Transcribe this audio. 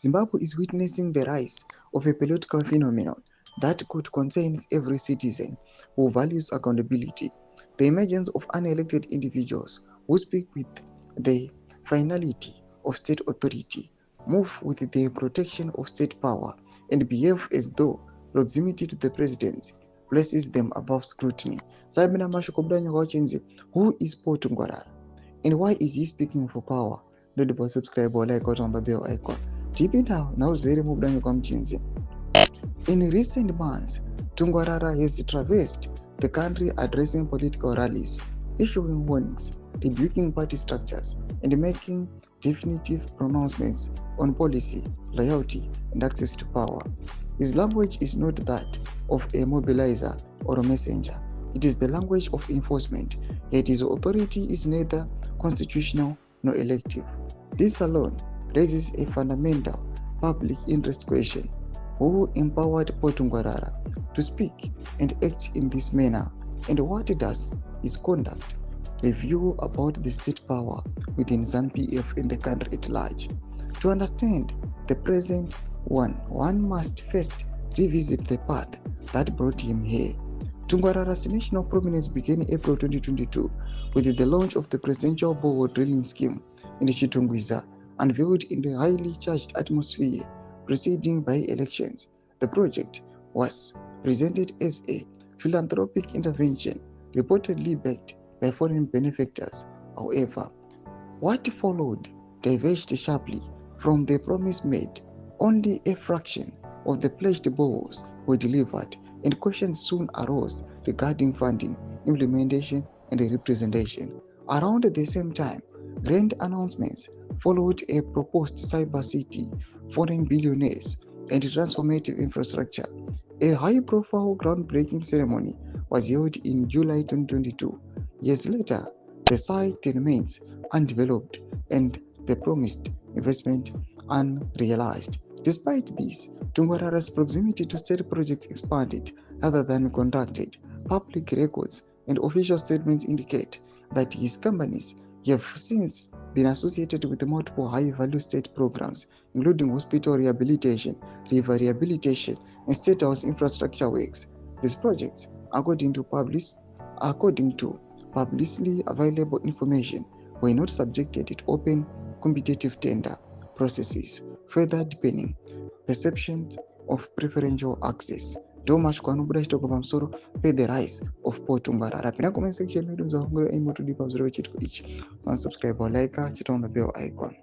Zimbabwe is witnessing the rise of a political phenomenon that could concern every citizen who values accountability. The emergence of unelected individuals who speak with the finality of state authority, move with the protection of state power, and behave as though proximity to the presidency places them above scrutiny. Who is Paul Tungwarara? And why is he speaking for power? Don't forget to subscribe or like on the bell icon. Deep in now in recent months, Tungwarara has traversed the country addressing political rallies, issuing warnings, rebuking party structures, and making definitive pronouncements on policy, loyalty, and access to power. His language is not that of a mobilizer or a messenger. It is the language of enforcement, yet his authority is neither constitutional nor elective. This alone raises a fundamental public interest question. Who empowered Paul Tungwarara to speak and act in this manner, and what does his conduct reveal about the state power within ZANU-PF and the country at large? To understand the present one must first revisit the path that brought him here. Tungwarara's national prominence began in April 2022 with the launch of the presidential borehole drilling scheme in Chitungwiza, unveiled in the highly charged atmosphere preceding by-elections. The project was presented as a philanthropic intervention, reportedly backed by foreign benefactors. However, what followed diverged sharply from the promise made. Only a fraction of the pledged boreholes were delivered, and questions soon arose regarding funding, implementation, and representation. Around the same time, grand announcements followed: a proposed cyber city, foreign billionaires, and transformative infrastructure. A high-profile groundbreaking ceremony was held in July 2022. Years later, the site remains undeveloped and the promised investment unrealized. Despite this, Tungwarara's proximity to state projects expanded rather than contracted. Public records and official statements indicate that his companies have since been associated with multiple high-value state programs, including hospital rehabilitation, river rehabilitation, and state house infrastructure works. These projects, according to publicly available information, were not subjected to open competitive tender processes, further deepening perceptions of preferential access. Thomas Kwanubuda chitoko pamusoro the rise of Paul Tungwarara. Pina comment section medu muzahungura imo to deep observe chitiko ichi. Subscribe or like, chita on the bell icon.